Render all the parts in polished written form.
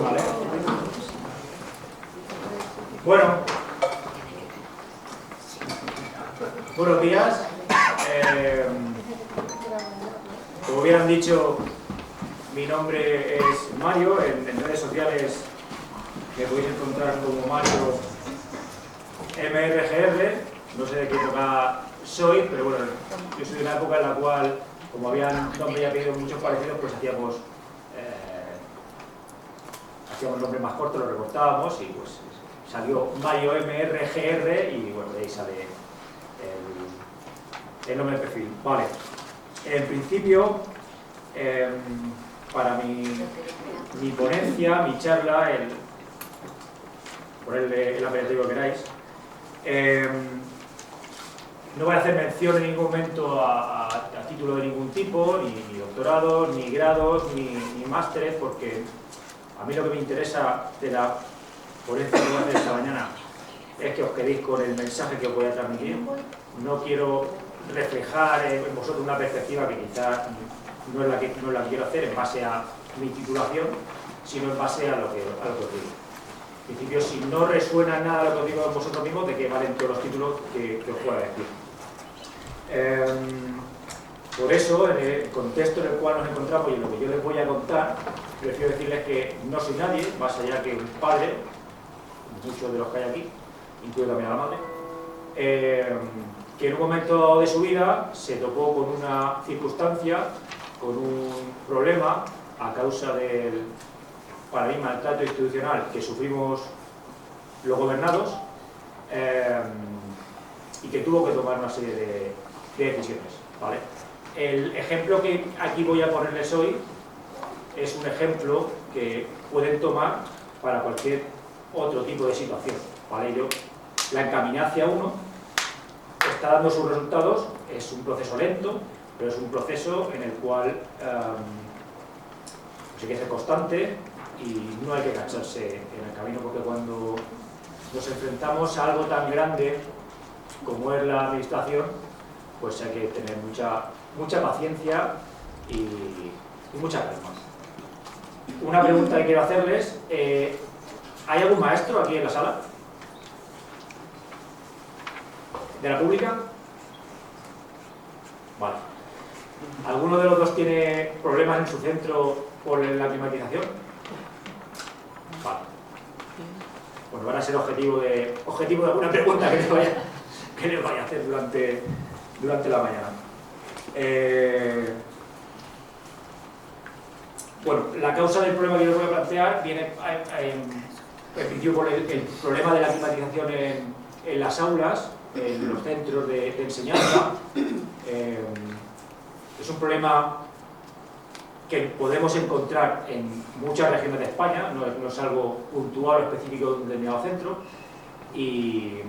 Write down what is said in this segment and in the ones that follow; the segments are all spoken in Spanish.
¿vale? Bueno, buenos días. Como bien han dicho, mi nombre es Mario. En redes sociales me podéis encontrar como Mario MRGR. No sé de qué época soy, pero bueno, yo soy de una época en la cual, como habían nombre y apellido muchos parecidos, pues hacíamos nombres más cortos, lo recortábamos y pues salió Mario MRGR y bueno, de ahí sale el nombre del perfil. Vale, en principio, para mi ponencia, mi charla, ponerle el apelativo que queráis, no voy a hacer mención en ningún momento a título de ningún tipo, ni doctorados, ni grados, ni másteres, porque a mí lo que me interesa de la ponencia que voy a hacer esta mañana es que os quedéis con el mensaje que os voy a transmitir. No quiero reflejar en vosotros una perspectiva que quizás no es la que quiero hacer en base a mi titulación, sino en base a lo que os digo. En principio, si no resuena nada lo que os digo en vosotros mismos, de que valen todos los títulos que os pueda decir. Por eso, en el contexto en el cual nos encontramos y en lo que yo les voy a contar, prefiero decirles que no soy nadie, más allá que un padre, muchos de los que hay aquí, incluido también a la madre, que en un momento de su vida se topó con una circunstancia, con un problema a causa del paradigma del trato institucional que sufrimos los gobernados, y que tuvo que tomar una serie de decisiones, ¿vale? El ejemplo que aquí voy a ponerles hoy es un ejemplo que pueden tomar para cualquier otro tipo de situación, ¿vale? Yo la encaminé hacia uno, está dando sus resultados, es un proceso lento, pero es un proceso en el cual hay que ser constante y no hay que cansarse en el camino, porque cuando nos enfrentamos a algo tan grande como es la administración, pues hay que tener mucha paciencia y mucha calma. Una pregunta que quiero hacerles, ¿hay algún maestro aquí en la sala? ¿De la pública? Vale. ¿Alguno de los dos tiene problemas en su centro por la climatización? Vale. Bueno, van a ser objetivo de alguna pregunta que les vaya a hacer durante la mañana. Bueno, la causa del problema que yo les voy a plantear viene en principio por el problema de la climatización en las aulas, en los centros de enseñanza. Es un problema que podemos encontrar en muchas regiones de España, no es algo puntual o específico de un determinado centro, y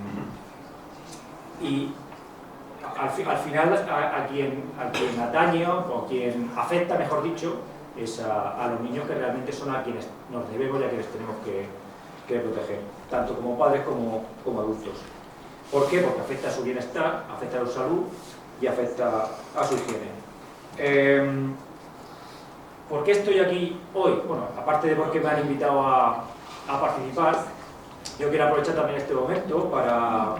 al final a quien atañe o a quien afecta, mejor dicho, es a los niños, que realmente son a quienes nos debemos y a quienes tenemos que proteger, tanto como padres como adultos. ¿Por qué? Porque afecta a su bienestar, afecta a su salud y afecta a su higiene. ¿Por qué estoy aquí hoy? Bueno, aparte de porque me han invitado a participar, yo quiero aprovechar también este momento para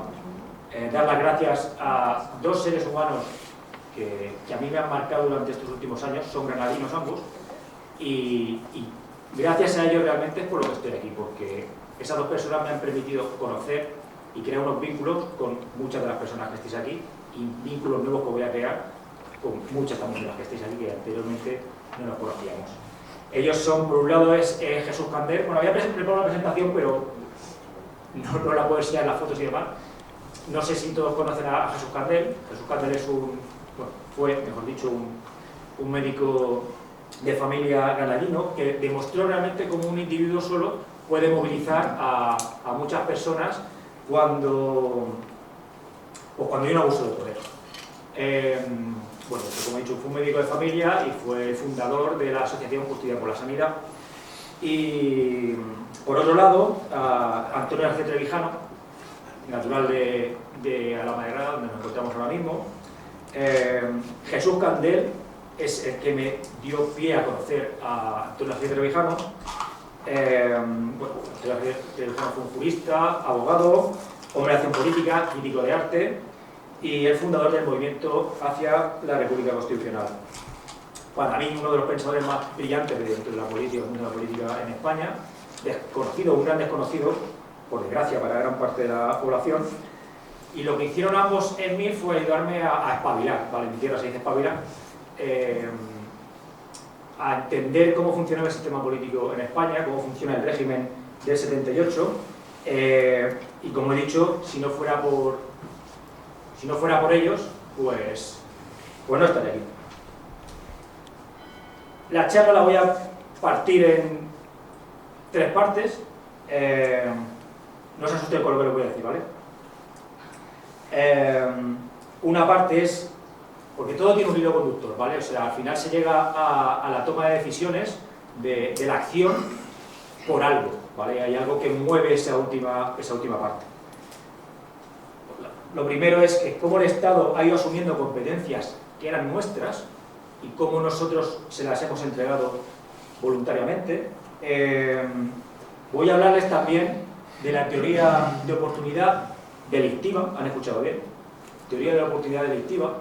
dar las gracias a dos seres humanos que a mí me han marcado durante estos últimos años. Son granadinos ambos, y gracias a ellos realmente es por lo que estoy aquí, porque esas dos personas me han permitido conocer y crear unos vínculos con muchas de las personas que estáis aquí, y vínculos nuevos que voy a crear con muchas también de las que estáis aquí, que anteriormente no nos conocíamos. Ellos son, por un lado, es Jesús Candel. Bueno, había preparado una presentación, pero no la puedo enseñar en las fotos y demás. No sé si todos conocen a Jesús Candel. Jesús Candel es fue, mejor dicho, un médico de familia granadino que demostró realmente cómo un individuo solo puede movilizar a muchas personas cuando hay un abuso de poder. Bueno, como he dicho, fue un médico de familia y fue fundador de la Asociación Justicia por la Sanidad. Y por otro lado, Antonio García Trevijano, natural de Alhama de Granada, donde nos encontramos ahora mismo. Jesús Candel es el que me dio pie a conocer a Antonio García Trevijano, Bueno, fue un jurista, abogado, hombre de acción política, crítico de arte y el fundador del movimiento hacia la República Constitucional. Para mí, uno de los pensadores más brillantes dentro de la política en España, desconocido, un gran desconocido, por desgracia para gran parte de la población, y lo que hicieron ambos en mí fue ayudarme a espabilar, ¿vale? En mi tierra se dice espabilar, a entender cómo funcionaba el sistema político en España, cómo funciona el régimen del 78, y como he dicho, si no fuera por ellos, pues no estaría aquí. La charla la voy a partir en 3 partes. No se asusten con lo que les voy a decir, ¿vale? Una parte es, porque todo tiene un hilo conductor, ¿vale? O sea, al final se llega a la toma de decisiones de la acción por algo, ¿vale? Hay algo que mueve esa última parte. Lo primero es que cómo el Estado ha ido asumiendo competencias que eran nuestras y cómo nosotros se las hemos entregado voluntariamente. Voy a hablarles también de la teoría de oportunidad delictiva, ¿han escuchado bien? Teoría de la oportunidad delictiva,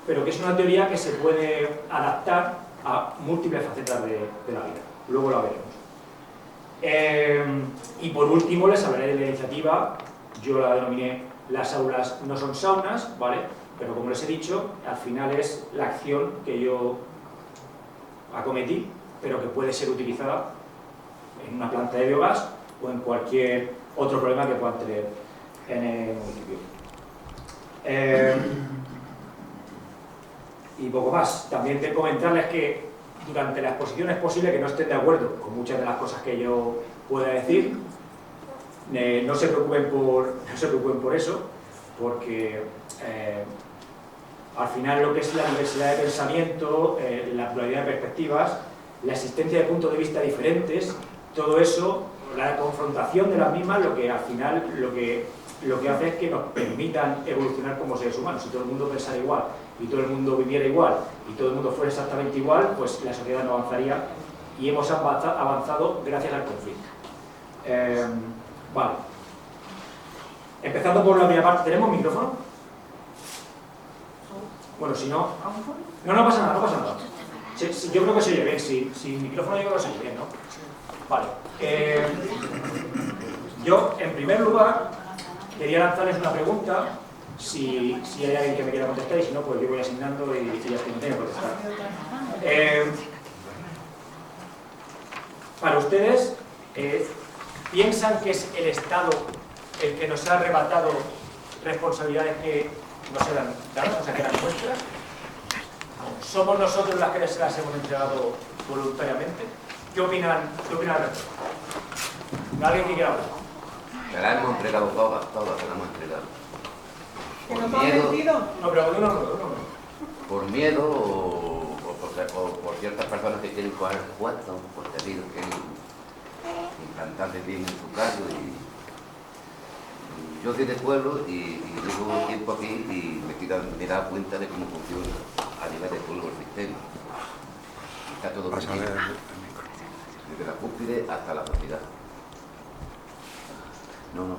pero que es una teoría que se puede adaptar a múltiples facetas de la vida. Luego la veremos. Y por último les hablaré de la iniciativa, yo la denominé las aulas no son saunas, ¿vale? Pero como les he dicho, al final es la acción que yo acometí, pero que puede ser utilizada en una planta de biogás o en cualquier otro problema que puedan tener en el municipio. Y poco más. También de comentarles que durante la exposición es posible que no estén de acuerdo con muchas de las cosas que yo pueda decir. No se preocupen por eso, porque al final lo que es la diversidad de pensamiento, la pluralidad de perspectivas, la existencia de puntos de vista diferentes, todo eso, la confrontación de las mismas, lo que al final lo que hace es que nos permitan evolucionar como seres humanos. Si todo el mundo pensara igual y todo el mundo viviera igual y todo el mundo fuera exactamente igual, pues la sociedad no avanzaría, y hemos avanzado gracias al conflicto. Vale. Empezando por la primera parte, ¿tenemos micrófono? Bueno, si no... No pasa nada, no pasa nada. Sí, yo creo que se oye bien, sin micrófono yo creo que se oye bien, ¿no? Vale. Yo, en primer lugar, quería lanzarles una pregunta, si hay alguien que me quiera contestar, y si no, pues yo voy asignando y ya estoy no tengo que contestar. Para ustedes, ¿piensan que es el Estado el que nos ha arrebatado responsabilidades que nos eran dadas, o sea, que eran nuestras? ¿Somos nosotros las que se las hemos entregado voluntariamente? ¿Qué opinan al respecto? ¿Alguien que quiera hablar? Se las hemos entregado todas se las hemos entregado. ¿Que nos han mentido? No, pero uno. Por miedo o por ciertas personas que quieren coger el puesto, porque quieren implantarse bien en su cargo. Yo soy de pueblo y llevo tiempo aquí y me he dado cuenta de cómo funciona a nivel de pueblo el sistema. Está todo desde la cúspide hasta la sociedad. No.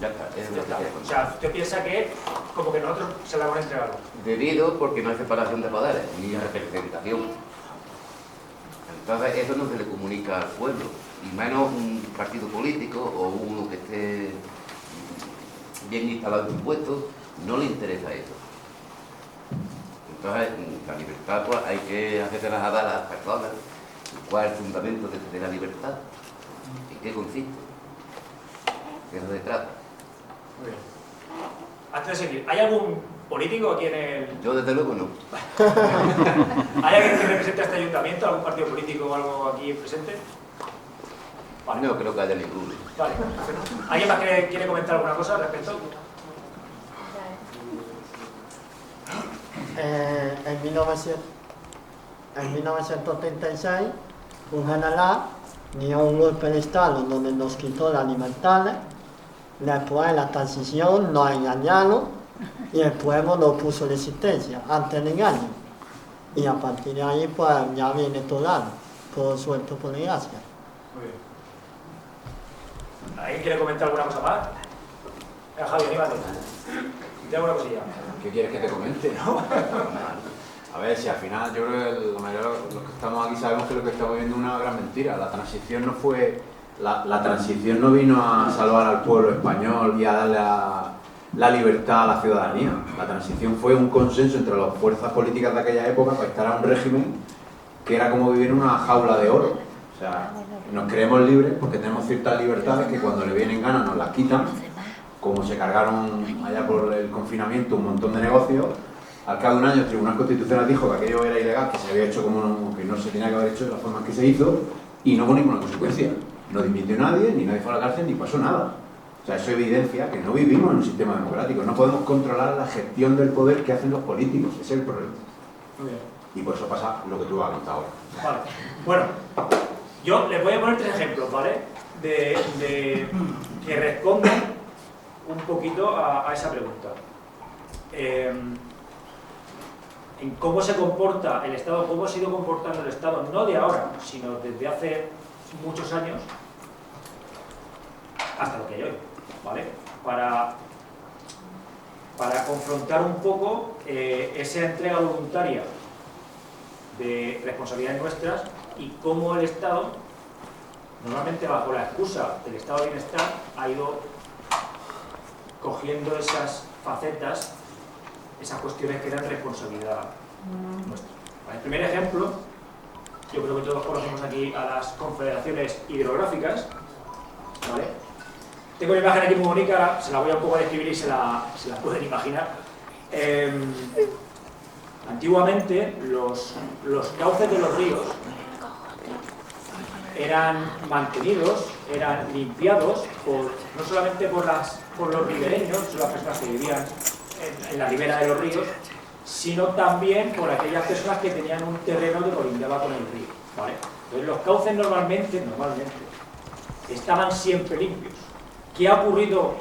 Ya está, es lo que quería contar. O sea, ¿usted piensa que como que nosotros se la hemos entregado? Debido porque no hay separación de poderes, ni representación. Entonces eso no se le comunica al pueblo, y menos un partido político o uno que esté bien instalado en su puesto, no le interesa eso. Entonces, la libertad, pues, hay que hacérselas a dar a las personas. ¿Cuál es el fundamento de la libertad? ¿En qué consiste? ¿De qué se trata? Muy bien. Antes de seguir, ¿hay algún político aquí en el...? Yo, desde luego, no. ¿Hay alguien que represente a este ayuntamiento, algún partido político o algo aquí presente? Vale. No creo que haya ninguno. Vale, perfecto. ¿Alguien más que quiere comentar alguna cosa al respecto? En 1936, un general dio un golpe de Estado donde nos quitó la libertad. Después la transición nos engañaron y el pueblo no puso resistencia ante el engaño. Y a partir de ahí, pues ya viene todo dado, todo suelto por gracia. Muy bien. ¿Alguien quiere comentar alguna cosa más? Venga, Javi, anímate. Dime alguna cosilla. ¿Qué quieres que te comente, no? A ver, si al final yo creo que la mayoría de los que estamos aquí sabemos que lo que estamos viendo es una gran mentira. La transición no fue... La transición no vino a salvar al pueblo español y a darle la libertad a la ciudadanía. La transición fue un consenso entre las fuerzas políticas de aquella época para instalar un régimen que era como vivir en una jaula de oro. O sea, nos creemos libres porque tenemos ciertas libertades que cuando le vienen ganas nos las quitan, como se cargaron allá por el confinamiento un montón de negocios. Al cabo de un año el Tribunal Constitucional dijo que aquello era ilegal, que se había hecho como que no se tenía que haber hecho de la forma que se hizo y no con ninguna consecuencia. No dimitió nadie, ni nadie fue a la cárcel, ni pasó nada. O sea, eso evidencia que no vivimos en un sistema democrático. No podemos controlar la gestión del poder que hacen los políticos. Ese es el problema. Muy bien. Y por eso pasa lo que tú has contado ahora. Vale. Bueno, yo les voy a poner 3 ejemplos, ¿vale? De que respondan un poquito a esa pregunta. En cómo se comporta el Estado, cómo se ha ido comportando el Estado, no de ahora, sino desde hace muchos años hasta lo que hay hoy, ¿vale? Para confrontar un poco esa entrega voluntaria de responsabilidades nuestras y cómo el Estado, normalmente bajo la excusa del estado de bienestar, ha ido cogiendo esas facetas, esas cuestiones que eran responsabilidad nuestra. El primer ejemplo, yo creo que todos conocemos aquí a las confederaciones hidrográficas, ¿vale? Tengo una imagen aquí muy bonita, se la voy a un poco a describir y se la pueden imaginar. Antiguamente los cauces de los ríos eran mantenidos, eran limpiados no solamente por los ribereños, son las personas que vivían en la ribera de los ríos, sino también por aquellas personas que tenían un terreno que colindaba con el río, ¿vale? Entonces los cauces normalmente estaban siempre limpios. ¿Qué ha ocurrido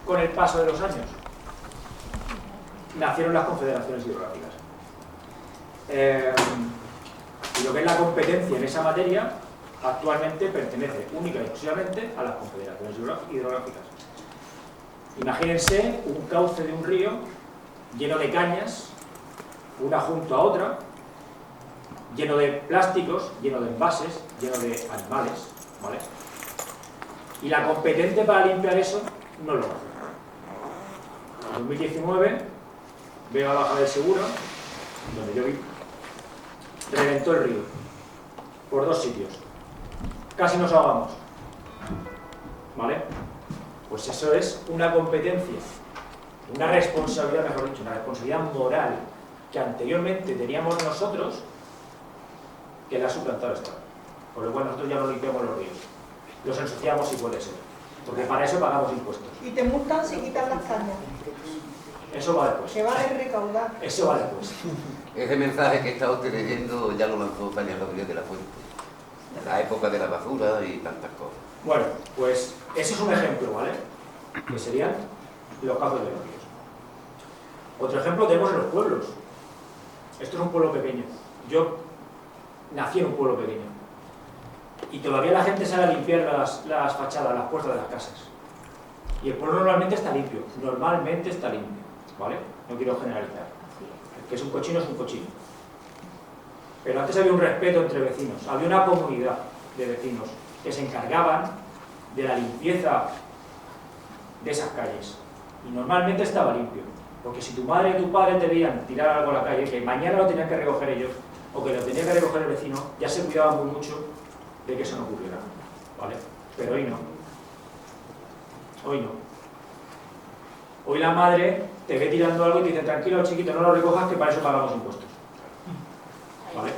con el paso de los años? Nacieron las confederaciones hidrográficas. Y lo que es la competencia en esa materia actualmente pertenece única y exclusivamente a las confederaciones hidrográficas. Imagínense un cauce de un río lleno de cañas, una junto a otra, lleno de plásticos, lleno de envases, lleno de animales, ¿vale? Y la competente para limpiar eso no lo hace. En 2019, veo a Baja del Seguro, donde yo vivo, reventó el río por 2 sitios. Casi nos ahogamos, ¿vale? Pues eso es una competencia, una responsabilidad, mejor dicho, una responsabilidad moral que anteriormente teníamos nosotros, que la ha suplantado el Estado. Por lo cual nosotros ya no limpiamos los ríos, los ensuciamos si puede ser, porque para eso pagamos impuestos. Y te multan si quitas las cañas. Eso va después. Que va a recaudar. Eso va después. Ese mensaje que he estado leyendo ya lo lanzó Tania Rodríguez de la Fuente. La época de la basura y tantas cosas. Bueno, pues ese es un ejemplo, ¿vale? Que serían los cauces de los ríos. Otro ejemplo tenemos en los pueblos. Esto es un pueblo pequeño. Yo nací en un pueblo pequeño. Y todavía la gente sale a limpiar las fachadas, las puertas de las casas. Y el pueblo normalmente está limpio. Normalmente está limpio, ¿vale? No quiero generalizar. El que es un cochino es un cochino. Pero antes había un respeto entre vecinos. Había una comunidad de vecinos que se encargaban de la limpieza de esas calles. Y normalmente estaba limpio. Porque si tu madre y tu padre te veían tirar algo a la calle, que mañana lo tenían que recoger ellos, o que lo tenía que recoger el vecino, ya se cuidaban muy mucho de que eso no ocurriera, ¿vale? Pero hoy no. Hoy no. Hoy la madre te ve tirando algo y te dice, tranquilo chiquito, no lo recojas, que para eso pagamos impuestos, ¿vale?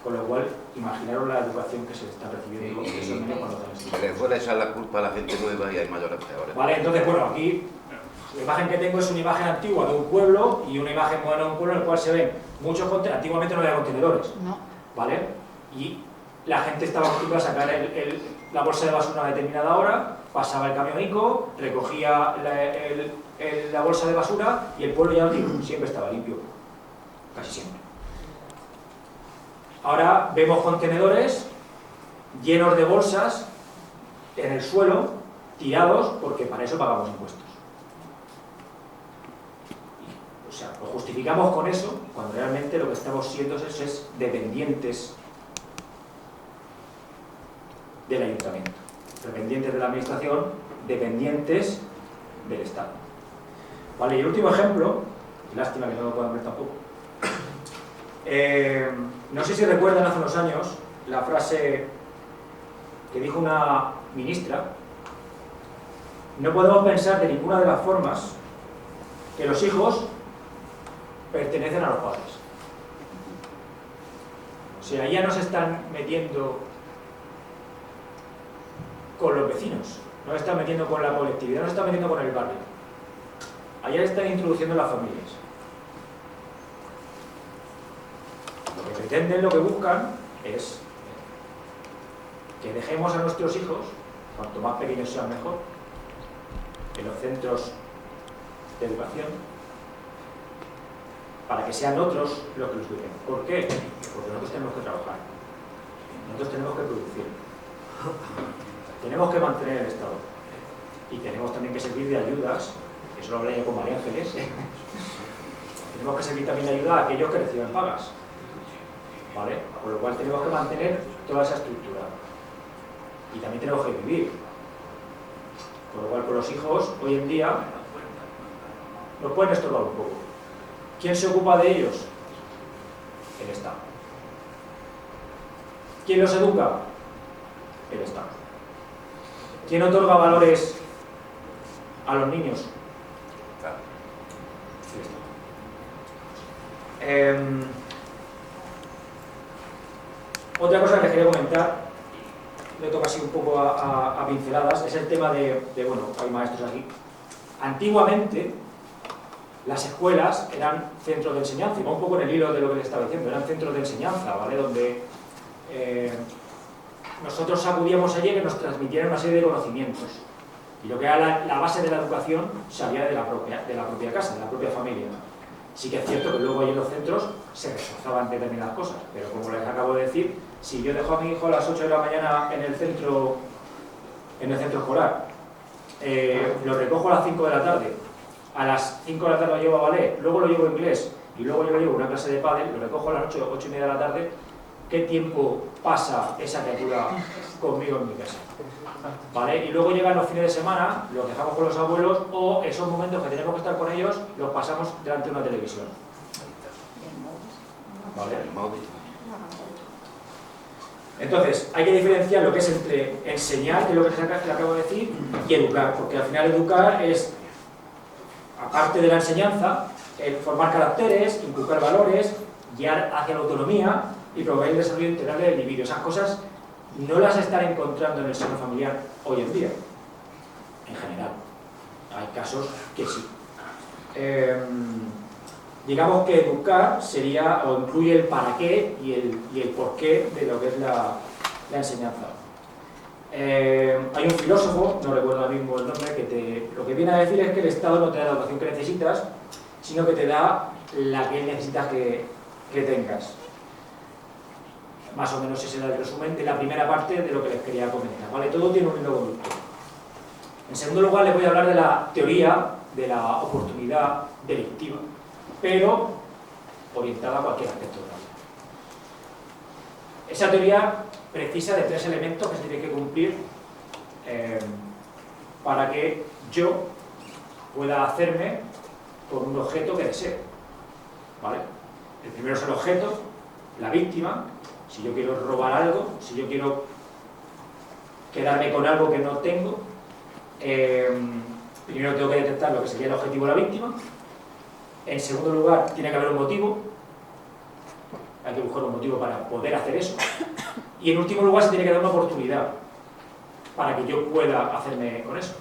Con lo cual, imaginaros la educación que se está recibiendo esos niños cuando están así. Se les suele echar la culpa a la gente nueva y hay mayores peores. Vale, entonces, bueno, aquí la imagen que tengo es una imagen antigua de un pueblo y una imagen moderna de un pueblo en el cual se ven muchos contenedores. Antiguamente no había contenedores, ¿vale? Y la gente estaba acostumbrada a sacar la bolsa de basura a una determinada hora, pasaba el camionico, recogía la bolsa de basura y el pueblo, ya os digo, siempre estaba limpio. casi siempre. Ahora vemos contenedores llenos de bolsas en el suelo, tirados, porque para eso pagamos impuestos. O sea, lo justificamos con eso, cuando realmente lo que estamos siendo es dependientes del ayuntamiento, dependientes de la administración, dependientes del Estado. Vale, y el último ejemplo, lástima que no lo puedan ver tampoco. No sé si recuerdan hace unos años la frase que dijo una ministra: no podemos pensar de ninguna de las formas que los hijos pertenecen a los padres. O sea, ya no se están metiendo con los vecinos, no se están metiendo con la colectividad, no se están metiendo con el barrio. Allá están introduciendo las familias. Lo que pretenden, lo que buscan es que dejemos a nuestros hijos, cuanto más pequeños sean mejor, en los centros de educación, para que sean otros los que los cuiden. ¿Por qué? Porque nosotros tenemos que trabajar, nosotros tenemos que producir, tenemos que mantener el Estado y tenemos también que servir de ayudas. Eso lo hablé yo con María Ángeles. Tenemos que servir también de ayuda a aquellos que reciben pagas, ¿vale? Por lo cual tenemos que mantener toda esa estructura y también tenemos que vivir. Por lo cual, con los hijos hoy en día nos pueden estorbar un poco. ¿Quién se ocupa de ellos? El Estado. ¿Quién los educa? El Estado. ¿Quién otorga valores a los niños? Otra cosa que les quería comentar, le toca así un poco a pinceladas, es el tema de, bueno, hay maestros aquí. Antiguamente, las escuelas eran centros de enseñanza, y va un poco en el hilo de lo que les estaba diciendo, eran centros de enseñanza, ¿vale? Donde nosotros acudíamos allí que nos transmitieran una serie de conocimientos. Y lo que era la base de la educación salía de la propia casa, de la propia familia. Sí que es cierto que luego allí en los centros se reforzaban determinadas cosas, pero como les acabo de decir, si yo dejo a mi hijo a las 8 de la mañana en el centro escolar, lo recojo a las 5 de la tarde, a las 5 de la tarde lo llevo a ballet, luego lo llevo a inglés y luego yo lo llevo a una clase de pádel, lo recojo a las 8, 8 y media de la tarde, ¿qué tiempo pasa esa criatura conmigo en mi casa? ¿Vale? Y luego llegan los fines de semana, los dejamos con los abuelos o esos momentos que tenemos que estar con ellos los pasamos delante de una televisión. ¿Vale? Entonces, hay que diferenciar lo que es entre enseñar, que es lo que les acabo de decir, y educar, porque al final educar es, aparte de la enseñanza, formar caracteres, inculcar valores, guiar hacia la autonomía y promover el desarrollo integral del individuo. Esas cosas no las están encontrando en el seno familiar hoy en día, en general. Hay casos que sí. Digamos que educar sería, o incluye el para qué y el por qué de lo que es la enseñanza. Hay un filósofo, no recuerdo ahora mismo el nombre, que lo que viene a decir es que el Estado no te da la educación que necesitas, sino que te da la que necesitas que tengas. Más o menos ese era el resumen de la primera parte de lo que les quería comentar, ¿vale? Todo tiene un hilo conductor. En segundo lugar, les voy a hablar de la teoría de la oportunidad delictiva, pero orientada a cualquier aspecto de la vida. Esa teoría precisa de 3 elementos que se tienen que cumplir para que yo pueda hacerme con un objeto que deseo, ¿vale? El primero es el objeto, la víctima. Si yo quiero robar algo, si yo quiero quedarme con algo que no tengo, primero tengo que detectar lo que sería el objetivo de la víctima. En segundo lugar, tiene que haber un motivo. Hay que buscar un motivo para poder hacer eso. Y en último lugar, se tiene que dar una oportunidad para que yo pueda hacerme con eso,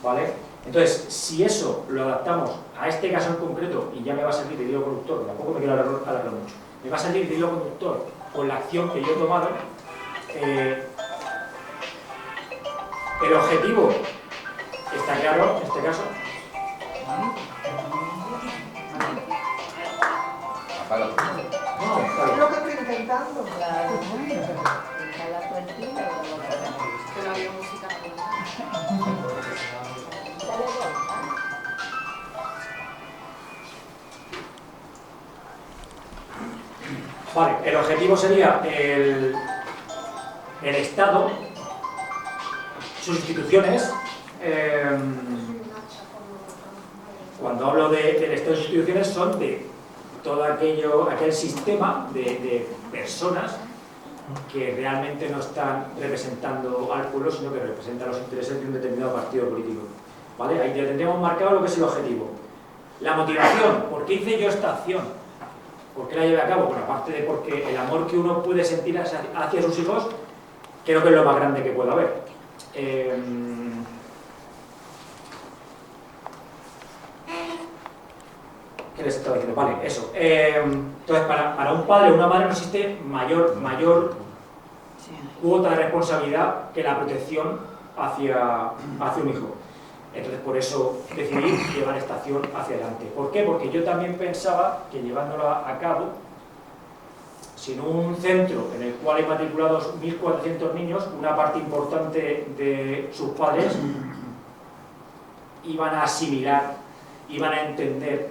¿vale? Entonces, si eso lo adaptamos a este caso en concreto, y ya me va a servir de hilo conductor, tampoco me quiero alargar mucho, me va a servir de hilo conductor con la acción que yo he tomado, el objetivo está claro en este caso. Apaga. Es lo que estoy intentando. Claro. Cada puertita o lo que sea. Que no había música. Dale gol, Vale, el objetivo sería el Estado, sus instituciones. Cuando hablo del Estado y sus instituciones son de todo aquel sistema de personas que realmente no están representando al pueblo, sino que representan los intereses de un determinado partido político. ¿Vale? Ahí ya tendríamos marcado lo que es el objetivo. La motivación, ¿por qué hice yo esta acción? ¿Por qué la llevé a cabo? Bueno, aparte de porque el amor que uno puede sentir hacia sus hijos, creo que es lo más grande que puede haber. ¿Qué les estaba diciendo? Vale, eso. Entonces, para un padre o una madre no existe mayor cuota de responsabilidad que la protección hacia un hijo. Entonces, por eso decidí llevar esta acción hacia adelante. ¿Por qué? Porque yo también pensaba que llevándola a cabo, sin un centro en el cual hay matriculados 1.400 niños, una parte importante de sus padres iban a asimilar, iban a entender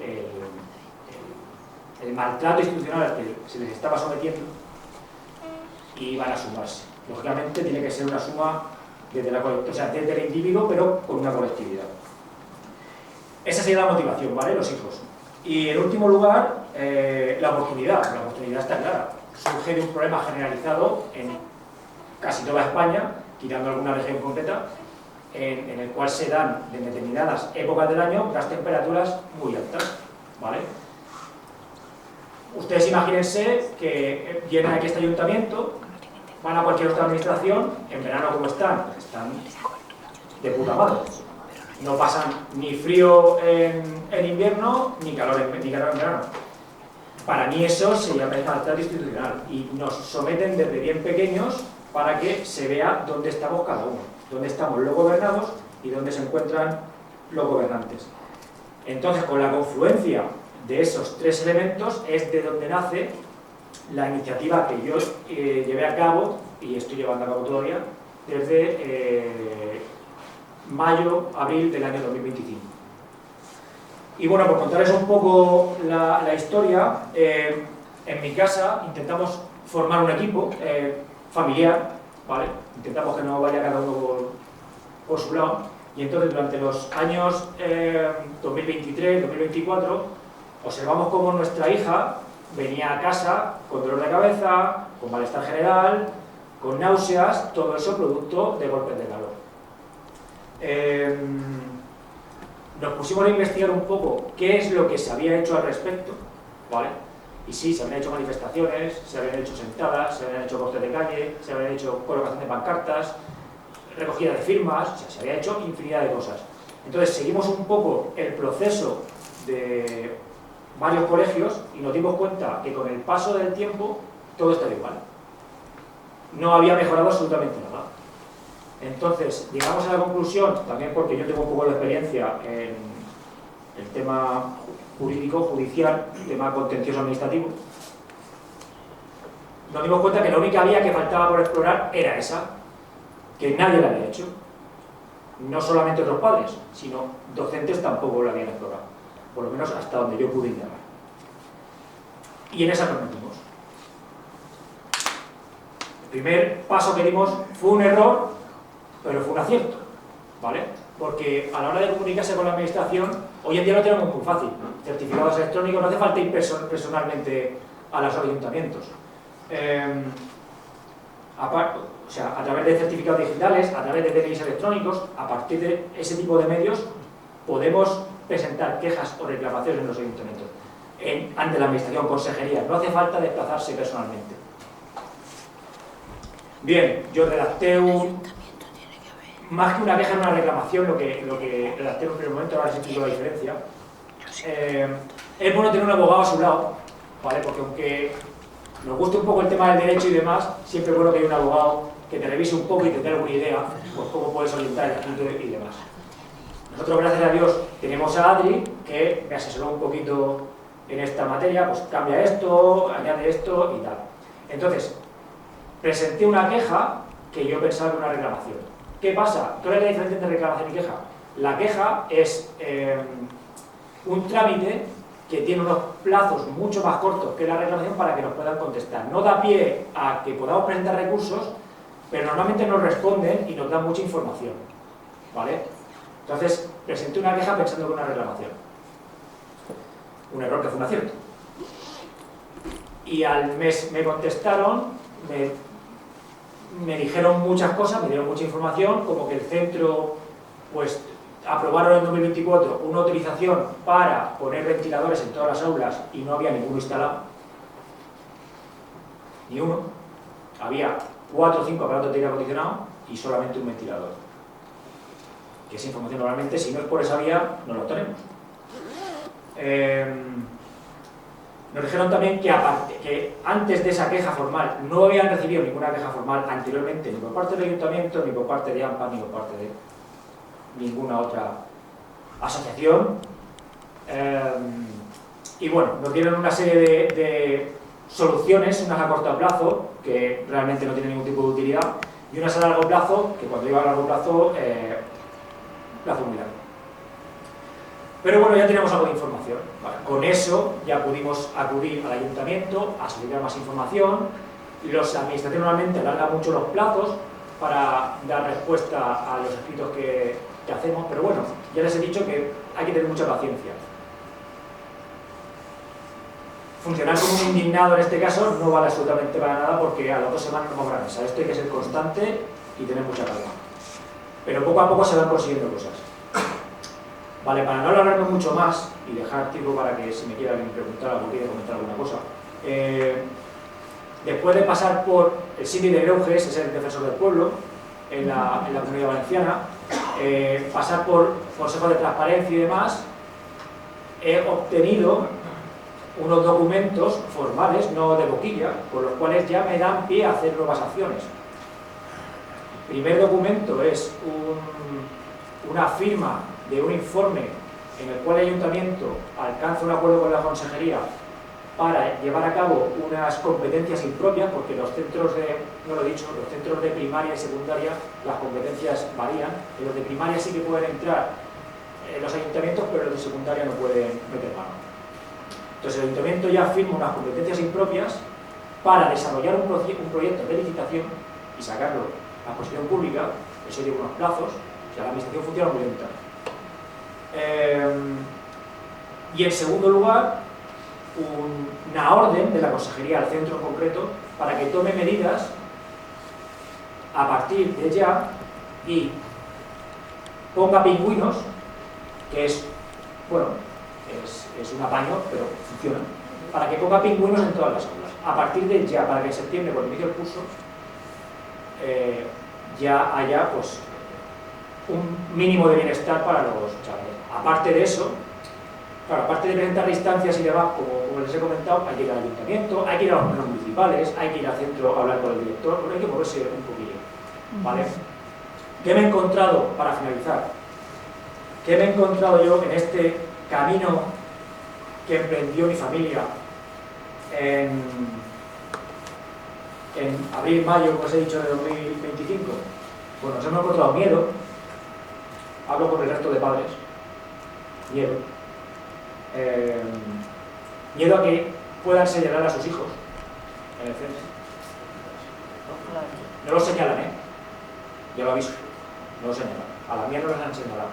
el maltrato institucional al que se les estaba sometiendo y iban a sumarse. Lógicamente tiene que ser una suma desde el individuo, pero con una colectividad. Esa sería la motivación, ¿vale? Los hijos. Y en último lugar, la oportunidad. La oportunidad está clara. Surge de un problema generalizado en casi toda España, quitando alguna región concreta, en el cual se dan en determinadas épocas del año unas temperaturas muy altas, ¿vale? Ustedes imagínense que vienen aquí a este ayuntamiento, van a cualquier otra administración, en verano como están de puta madre. No pasan ni frío en invierno, ni calor en verano. Para mí eso se llama maltrato institucional y nos someten desde bien pequeños para que se vea dónde estamos cada uno, dónde estamos los gobernados y dónde se encuentran los gobernantes. Entonces, con la confluencia de esos tres elementos es de donde nace la iniciativa que yo llevé a cabo y estoy llevando a cabo todavía desde mayo, abril del año 2025. Y bueno, por contarles un poco la historia, en mi casa intentamos formar un equipo familiar, ¿vale? Intentamos que no vaya cada uno por su lado, y entonces durante los años 2023, 2024, observamos cómo nuestra hija venía a casa con dolor de cabeza, con malestar general, con náuseas, todo eso producto de golpes de calor. Nos pusimos a investigar un poco qué es lo que se había hecho al respecto, ¿vale? Y sí, se habían hecho manifestaciones, se habían hecho sentadas, se habían hecho cortes de calle, se habían hecho colocación de pancartas, recogida de firmas, o sea, se había hecho infinidad de cosas. Entonces seguimos un poco el proceso de varios colegios y nos dimos cuenta que con el paso del tiempo todo estaba igual. No había mejorado absolutamente nada. Entonces llegamos a la conclusión, también porque yo tengo un poco de experiencia en el tema jurídico, judicial, el tema contencioso administrativo, nos dimos cuenta que la única vía que faltaba por explorar era esa, que nadie la había hecho. No solamente otros padres, sino docentes tampoco la habían explorado, por lo menos hasta donde yo pude indagar. Y en esa nos metimos. El primer paso que dimos fue un error, pero fue un acierto, ¿vale? Porque a la hora de comunicarse con la administración, hoy en día lo tenemos muy fácil. Certificados electrónicos, no hace falta ir personalmente a los ayuntamientos. O sea, a través de certificados digitales, a través de DNIs electrónicos, a partir de ese tipo de medios, podemos presentar quejas o reclamaciones en los ayuntamientos, ante la administración, consejería. No hace falta desplazarse personalmente. Bien, yo redacté más que una queja, en una reclamación, lo que redacté en un primer momento, ahora se explico la diferencia. Es bueno tener un abogado a su lado, ¿vale? Porque aunque nos guste un poco el tema del derecho y demás, siempre es bueno que haya un abogado que te revise un poco y te dé alguna idea, pues cómo puedes orientar el asunto y demás. Nosotros, gracias a Dios, tenemos a Adri, que me asesoró un poquito en esta materia, pues cambia esto, añade esto y tal. Entonces, presenté una queja que yo pensaba que era una reclamación. ¿Qué pasa? ¿Cuál es la diferencia entre reclamación y queja? La queja es un trámite que tiene unos plazos mucho más cortos que la reclamación para que nos puedan contestar. No da pie a que podamos presentar recursos, pero normalmente nos responden y nos dan mucha información, ¿vale? Entonces, presenté una queja pensando que era una reclamación. Un error que fue un acierto. Y al mes me contestaron, me dijeron muchas cosas, me dieron mucha información, como que el centro, pues, aprobaron en 2024 una autorización para poner ventiladores en todas las aulas y no había ninguno instalado. Ni uno. Había 4 o 5 aparatos de aire acondicionado y solamente un ventilador. Que esa información normalmente, si no es por esa vía, no lo tenemos. Nos dijeron también que antes de esa queja formal no habían recibido ninguna queja formal anteriormente, ni por parte del ayuntamiento, ni por parte de AMPA, ni por parte de ninguna otra asociación. Y bueno, nos dieron una serie de soluciones, unas a corto plazo, que realmente no tienen ningún tipo de utilidad, y unas a largo plazo, que cuando digo a largo plazo, plazo muy largo. Pero bueno, ya tenemos algo de información. Vale, con eso ya pudimos acudir al ayuntamiento a solicitar más información. Los administrativos normalmente alargan mucho los plazos para dar respuesta a los escritos que hacemos, pero bueno, ya les he dicho que hay que tener mucha paciencia. Funcionar como un indignado en este caso no vale absolutamente para nada, porque a las 2 semanas no vamos a la mesa. Esto hay que ser constante y tener mucha calma. Pero poco a poco se van consiguiendo cosas. Vale, para no alargarme mucho más y dejar tiempo para que si me quiera alguien preguntar algo, quiera comentar alguna cosa, después de pasar por el síndic de Greuges, es el defensor del pueblo en la Comunidad Valenciana, pasar por Consejo de Transparencia y demás, he obtenido unos documentos formales, no de boquilla, por los cuales ya me dan pie a hacer nuevas acciones. El primer documento es una firma de un informe en el cual el ayuntamiento alcanza un acuerdo con la consejería para llevar a cabo unas competencias impropias, porque los centros de, no lo he dicho, los centros de primaria y secundaria, las competencias varían. En los de primaria sí que pueden entrar los ayuntamientos, pero los de secundaria no pueden meter mano. Entonces el ayuntamiento ya firma unas competencias impropias para desarrollar un proyecto de licitación y sacarlo a exposición pública. Eso lleva unos plazos, o sea, la administración funciona muy lenta. Y en segundo lugar, una orden de la consejería al centro en concreto para que tome medidas a partir de ya y ponga pingüinos, que es, bueno, es un apaño, pero funciona, para que ponga pingüinos en todas las aulas. A partir de ya, para que en septiembre, cuando inicie el curso, ya haya pues un mínimo de bienestar para los chavales. Aparte de eso, claro, aparte de presentar instancias y demás, como les he comentado, hay que ir al ayuntamiento, hay que ir a los plenos municipales, hay que ir al centro a hablar con el director, hay que moverse un poquillo, ¿vale? ¿Qué me he encontrado, para finalizar? ¿Qué me he encontrado yo en este camino que emprendió mi familia en abril, mayo, como os he dicho, de 2025? Bueno, nos hemos encontrado miedo. Hablo con el resto de padres. Miedo. Miedo a que puedan señalar a sus hijos en el centro. No lo señalan, yo lo aviso. No lo señalan. A las mías no las han señalado.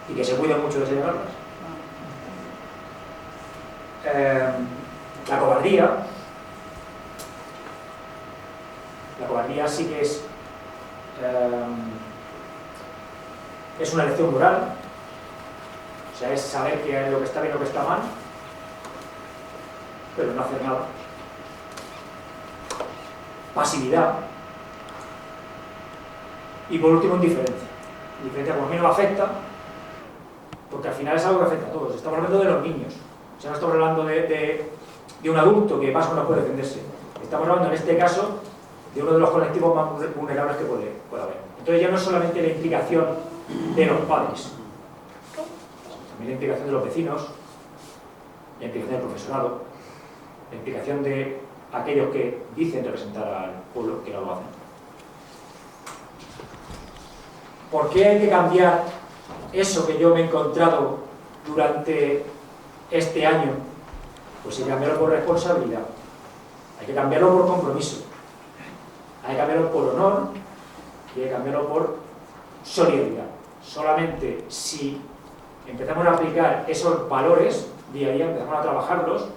Y que se cuiden mucho de señalarlas. La cobardía. La cobardía sí que es una lección moral. O sea, es saber que lo que está bien o lo que está mal, pero no hacer nada. Pasividad. Y por último, indiferencia. Indiferencia, como a mí no me afecta, porque al final es algo que afecta a todos. Estamos hablando de los niños. O sea, no estamos hablando de un adulto que más o menos puede defenderse. Estamos hablando, en este caso, de uno de los colectivos más vulnerables que puede haber. Entonces ya no es solamente la implicación de los padres, también la implicación de los vecinos, la implicación del profesorado, la implicación de aquellos que dicen representar al pueblo, que no lo hacen. ¿Por qué hay que cambiar eso que yo me he encontrado durante este año? Pues hay que cambiarlo por responsabilidad, hay que cambiarlo por compromiso, hay que cambiarlo por honor y hay que cambiarlo por solidaridad. Solamente si empezamos a aplicar esos valores día a día, empezamos a trabajarlos,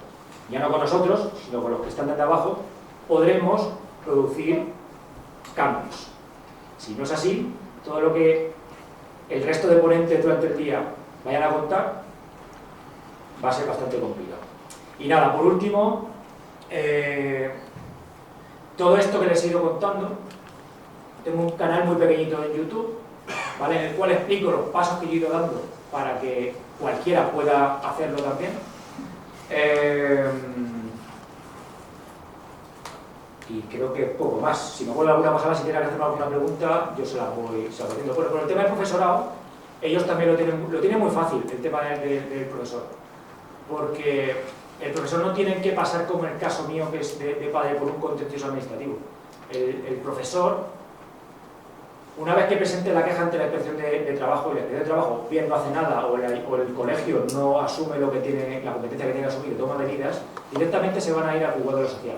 ya no con nosotros, sino con los que están desde abajo, podremos producir cambios. Si no es así, todo lo que el resto de ponentes durante el día vayan a contar va a ser bastante complicado. Y nada, por último, todo esto que les he ido contando, tengo un canal muy pequeñito en YouTube, ¿vale?, en el cual explico los pasos que yo he ido dando para que cualquiera pueda hacerlo también. Y creo que poco más. Si me vuelve alguna cosa más, si tienen que hacerme alguna pregunta, yo se la voy haciendo. Bueno, con el tema del profesorado, ellos también lo tienen muy fácil, el tema del profesor. Porque el profesor no tiene que pasar, como en el caso mío, que es de padre, por un contencioso administrativo. El profesor, una vez que presente la queja ante la inspección de trabajo, y la inspección de trabajo bien no hace nada, o el colegio no asume lo que tiene, la competencia que tiene que asumir y toma medidas, directamente se van a ir al juzgado de lo social.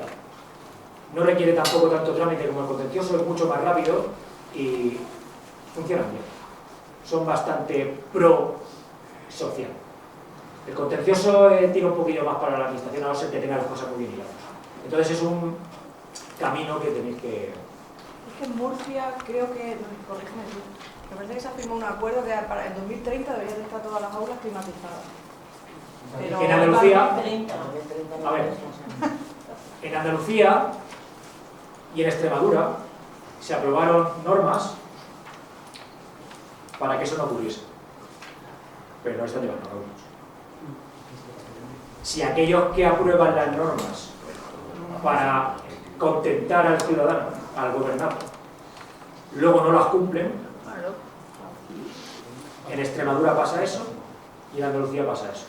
No requiere tampoco tanto trámite como el contencioso, es mucho más rápido y funcionan bien. Son bastante pro-social. El contencioso tira un poquillo más para la administración, a no ser que tenga las cosas muy bien hiladas. Entonces es un camino que tenéis que... Es que en Murcia creo que, corrígeme tú, me parece que se ha firmado un acuerdo que para el 2030 deberían estar todas las aulas climatizadas. Pero en Andalucía, 30, a ver, en Andalucía y en Extremadura se aprobaron normas para que eso no ocurriese, pero no están llevando a cabo. Si aquellos que aprueban las normas para contentar al ciudadano, al gobernado, luego no las cumplen, en Extremadura pasa eso y en Andalucía pasa eso.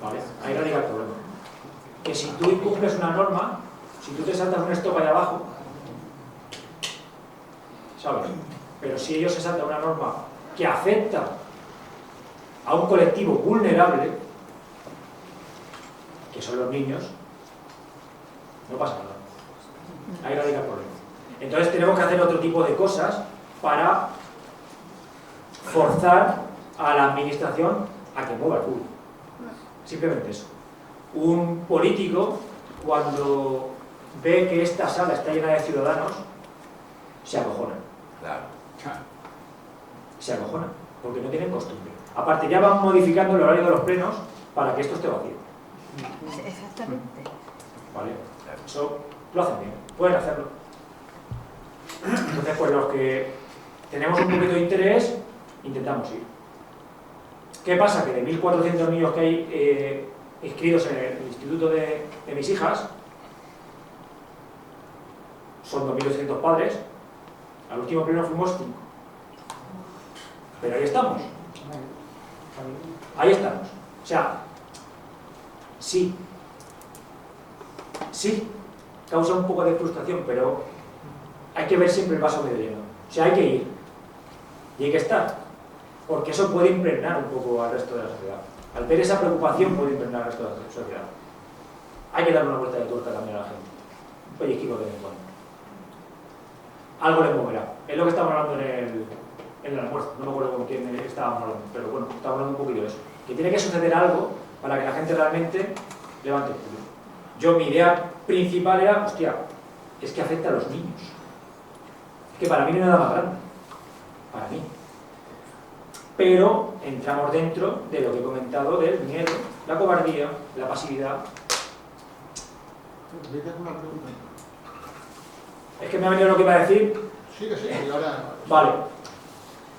¿Vale? Ahí radica el problema. Que si tú incumples una norma, si tú te saltas un stop allá abajo, ¿sabes? Pero si ellos se saltan una norma que afecta a un colectivo vulnerable, que son los niños, no pasa nada. Ahí radica el problema. Entonces tenemos que hacer otro tipo de cosas para forzar a la administración a que mueva el culo. Simplemente eso. Un político, cuando ve que esta sala está llena de ciudadanos, se acojona. Claro. Se acojona, porque no tienen costumbre. Aparte, ya van modificando el horario de los plenos para que esto esté vacío. Exactamente. ¿Vale? Eso lo hacen bien, pueden hacerlo. Entonces, pues los que tenemos un poquito de interés, intentamos ir. ¿Qué pasa? Que de 1.400 niños que hay inscritos en el instituto de mis hijas, son 2.800 padres, al último pleno fuimos 5. Pero ahí estamos. Ahí estamos. O sea, sí, causa un poco de frustración, pero hay que ver siempre el vaso medio lleno. O sea, hay que ir y hay que estar, porque eso puede impregnar un poco al resto de la sociedad. Al ver esa preocupación puede impregnar al resto de la sociedad. Hay que darle una vuelta de tuerca también a la gente, un pellizquito de vez en cuando. Algo les moverá. Es lo que estamos hablando en el almuerzo, no me acuerdo con quién estábamos hablando, pero bueno, estamos hablando un poquito de eso. Que tiene que suceder algo para que la gente realmente levante el culo. Yo, mi idea principal era, hostia, es que afecta a los niños. Es que para mí no hay nada más grande. Para mí. Pero entramos dentro de lo que he comentado del miedo, la cobardía, la pasividad. Es que me ha venido lo que iba a decir. Sí, ahora... Vale.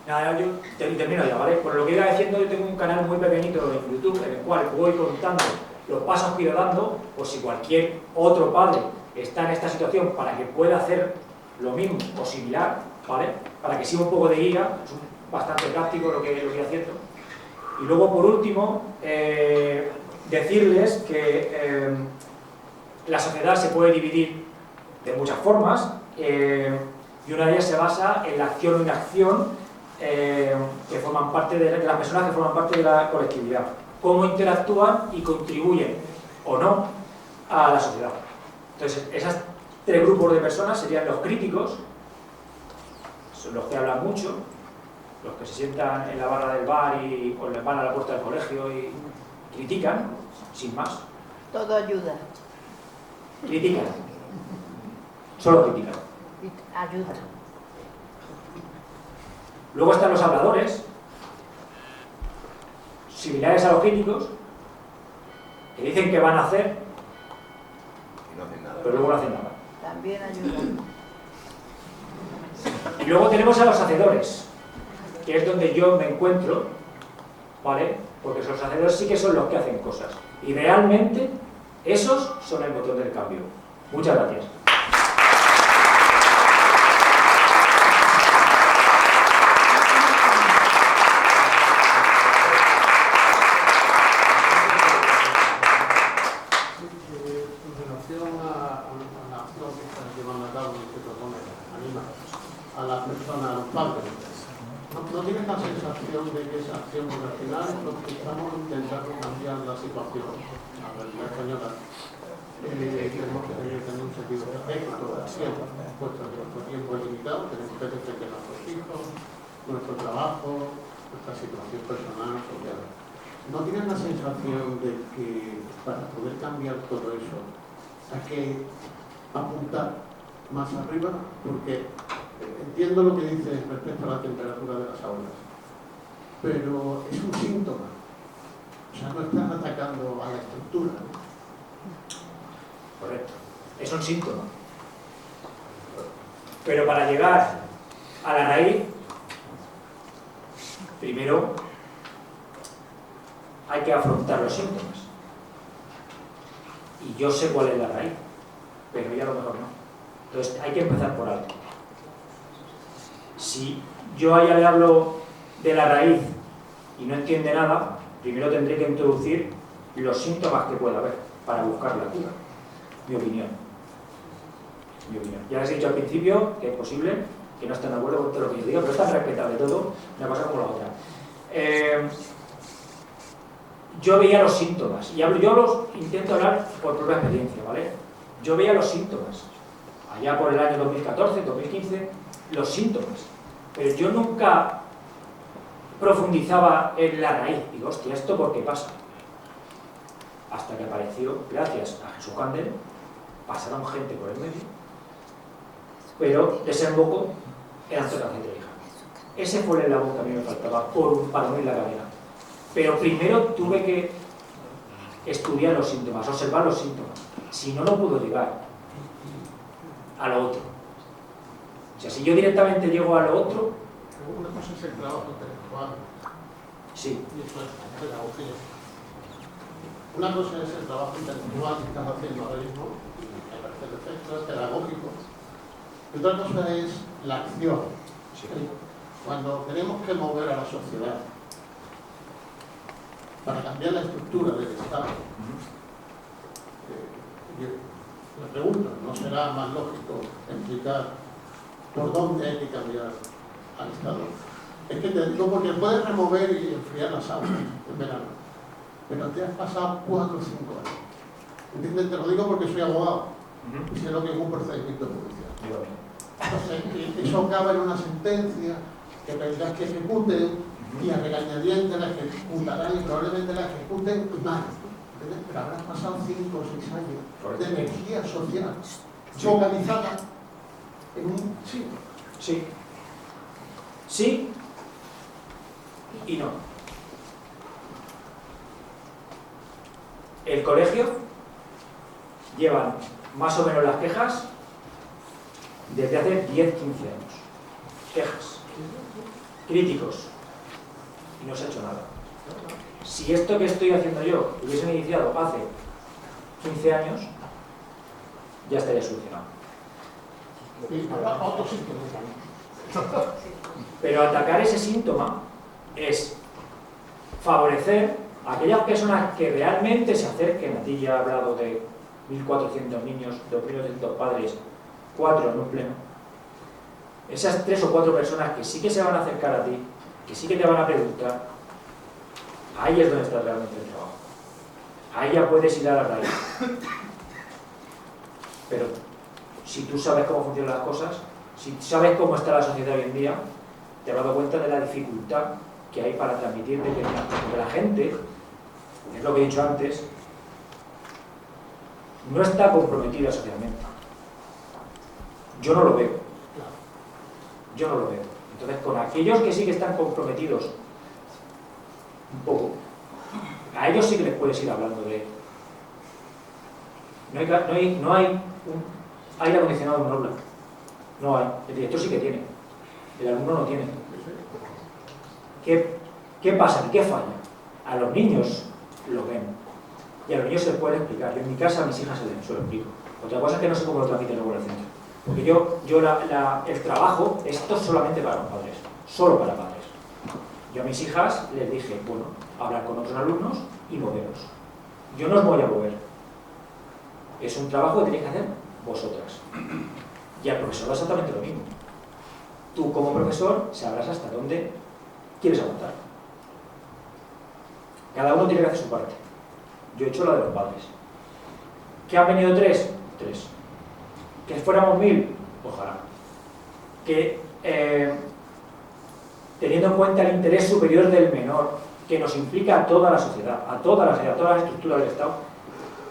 Nada, yo termino ya, ¿vale? Por lo que iba diciendo, yo tengo un canal muy pequeñito en YouTube en el cual voy contando los pasos que he ido dando, o si cualquier otro padre está en esta situación para que pueda hacer lo mismo o similar, ¿vale? Para que siga un poco de guía, es bastante práctico lo que estoy haciendo. Y luego, por último, decirles que la sociedad se puede dividir de muchas formas y una de ellas se basa en la acción o inacción que forman parte de las personas que forman parte de la colectividad. Cómo interactúan y contribuyen o no a la sociedad. Entonces, esos tres grupos de personas serían los críticos, son los que hablan mucho, los que se sientan en la barra del bar o les van a la puerta del colegio y critican, sin más. Todo ayuda. Critican. Solo critican. Ayuda. Luego están los habladores, similares a los críticos, que dicen que van a hacer, Y no hacen nada. pero luego no hacen nada. También ayuda. Y luego tenemos a los hacedores, que es donde yo me encuentro, ¿vale? Porque los hacedores sí que son los que hacen cosas. Y realmente, esos son el motor del cambio. Muchas gracias. En relación a la acción que están llevando a cabo y que propone Anima a las personas, a los padres, ¿no tienes la sensación de que esa acción, porque al final es lo que estamos intentando cambiar la situación a la realidad española? Tenemos que tener un sentido estratégico de acción, puesto que nuestro tiempo es limitado, tenemos que defender a nuestros hijos, nuestro trabajo, nuestra situación personal, social. ¿No tienes la sensación de que para poder cambiar todo eso hay que apuntar más arriba? Porque entiendo lo que dices respecto a la temperatura de las aulas, pero es un síntoma. O sea, no estás atacando a la estructura. Correcto. Es un síntoma. Pero para llegar a la raíz, primero hay que afrontar los síntomas. Y yo sé cuál es la raíz, pero ella a lo mejor no. Entonces hay que empezar por algo. Si yo a ella le hablo de la raíz y no entiende nada, primero tendré que introducir los síntomas que pueda haber para buscar la cura. Mi opinión. Mi opinión. Ya les he dicho al principio que es posible que no estén de acuerdo con todo lo que yo diga, pero es tan respetable todo, una cosa como la otra. Yo veía los síntomas, y yo intento hablar por propia experiencia, ¿vale? Yo veía los síntomas, allá por el año 2014, 2015, los síntomas, pero yo nunca profundizaba en la raíz. Digo, hostia, ¿esto por qué pasa? Hasta que apareció, gracias a Jesús Candel, pasaron gente por el medio, pero desembocó en Antonio Centralija. Ese fue el eslabón que a mí me faltaba para unir la cadena. Pero primero tuve que estudiar los síntomas, observar los síntomas. Si no, no puedo llegar a lo otro. O sea, si yo directamente llego a lo otro... Una cosa es el trabajo intelectual. Sí. Y eso es pedagogía. Una cosa es el trabajo intelectual que estás haciendo ahora mismo, me parece perfecto, es pedagógico. Y otra cosa es la acción. Sí. Cuando tenemos que mover a la sociedad para cambiar la estructura del Estado, le pregunto, ¿no será más lógico explicar por dónde hay que cambiar al Estado? Es que te digo porque puedes remover y enfriar las aulas en verano, pero te has pasado 4 o 5 años. ¿Entiendes? Te lo digo porque soy abogado y sé lo que es un procedimiento judicial. Entonces, eso acaba en una sentencia que tendrás que ejecuten y a regañadientes la ejecutarán y probablemente la ejecuten mal. ¿Entiendes? Pero habrás pasado 5 o 6 años de energía social focalizada en un sí. Sí. Sí y no. El colegio llevan más o menos las quejas desde hace 10-15 años. Quejas. Críticos. Y no se ha hecho nada. Si esto que estoy haciendo yo hubiesen iniciado hace 15 años, ya estaría solucionado. Pero atacar ese síntoma es favorecer aquellas personas que realmente se acerquen, a ti ya he hablado de 1.400 niños, 2.800 padres, 4 en un pleno, esas 3 o 4 personas que sí que se van a acercar a ti, que sí que te van a preguntar, ahí es donde está realmente el trabajo. Ahí ya puedes ir a la raíz. Pero si tú sabes cómo funcionan las cosas, si sabes cómo está la sociedad hoy en día, te has dado cuenta de la dificultad que hay para transmitir determinadas cosas. Porque la gente, es lo que he dicho antes, no está comprometida socialmente. Yo no lo veo. Yo no lo veo. Entonces, con aquellos que sí que están comprometidos un poco, a ellos sí que les puedes ir hablando de... No hay un aire acondicionado en un aula. No hay. El director sí que tiene. El alumno no tiene. ¿Qué pasa? ¿Qué falla? A los niños lo ven. Y a los niños se les puede explicar. Yo en mi casa a mis hijas se lo explico. Otra cosa es que no sé cómo lo transmiten luego en el centro. Porque el trabajo, esto es solamente para los padres. Solo para padres. Yo a mis hijas les dije, bueno, hablar con otros alumnos y moveros. Yo no os voy a mover. Es un trabajo que tenéis que hacer vosotras. Y al profesor exactamente lo mismo. Tú como profesor sabrás hasta dónde quieres aguantar. Cada uno tiene que hacer su parte. Yo he hecho la de los padres. ¿Que han venido 3? 3. ¿Que fuéramos 1000? Ojalá. Que teniendo en cuenta el interés superior del menor, que nos implica a toda la sociedad, a todas las estructuras del Estado,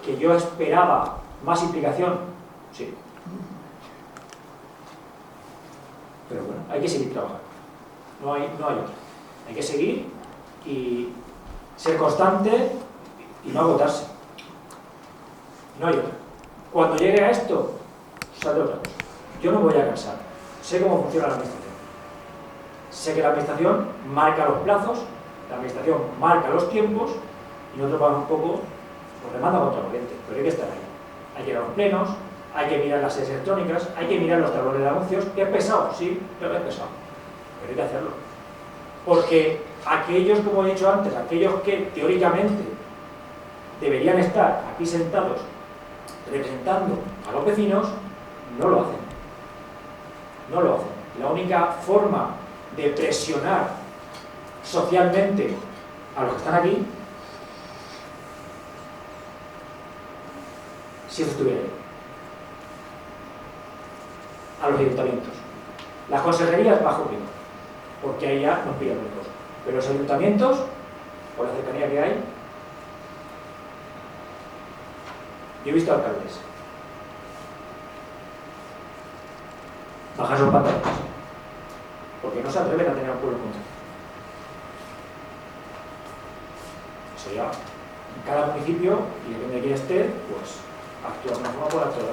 que yo esperaba más implicación, sí. Pero bueno, hay que seguir trabajando. No hay otra. Hay que seguir y ser constante y no agotarse. No hay otra. Cuando llegue a esto, saldrá otra cosa. Yo no me voy a cansar. Sé cómo funciona la administración. Sé que la administración marca los plazos, la administración marca los tiempos y nosotros vamos un poco, nos demanda contra corriente, pero hay que estar ahí. Hay que ir a los plenos, hay que mirar las sedes electrónicas, hay que mirar los tablones de anuncios, que es pesado, sí, pero es pesado. Pero hay que hacerlo. Porque aquellos, como he dicho antes, aquellos que teóricamente deberían estar aquí sentados representando a los vecinos, no lo hacen. No lo hacen. La única forma de presionar socialmente a los que están aquí, si eso estuviera ahí, a los ayuntamientos. Las consejerías bajo prima, porque ahí ya nos pillan lejos. Pero los ayuntamientos, por la cercanía que hay, yo he visto alcaldes bajar sus pantalones porque no se atreven a tener un pueblo contra. Eso ya, en cada municipio, y depende de quién esté, pues actúa de una forma por actuar.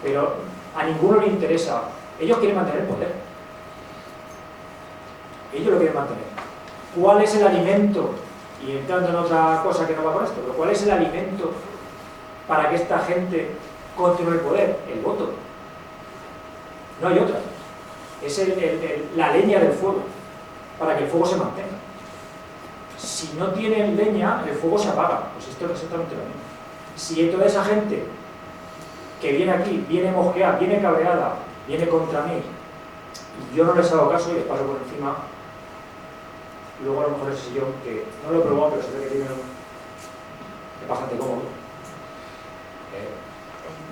Pero a ninguno le interesa. Ellos quieren mantener el poder. Ellos lo quieren mantener. ¿Cuál es el alimento? Y entrando en otra cosa que no va con esto, pero ¿cuál es el alimento para que esta gente continúe el poder? El voto. No hay otra. Es la leña del fuego, para que el fuego se mantenga. Si no tienen leña, el fuego se apaga. Pues esto es exactamente lo mismo. Si toda esa gente que viene aquí, viene mosqueada, viene cabreada, viene contra mí, y yo no les hago caso y les paso por encima, luego a lo mejor ese sillón, que no lo he probado, pero se ve que tiene es bastante cómodo,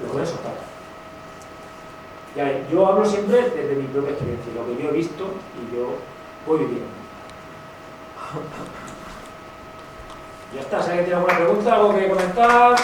lo pueden soltar. Ya, yo hablo siempre desde mi propia experiencia, lo que yo he visto y yo voy viviendo. Ya está, si alguien tiene alguna pregunta, algo que comentar.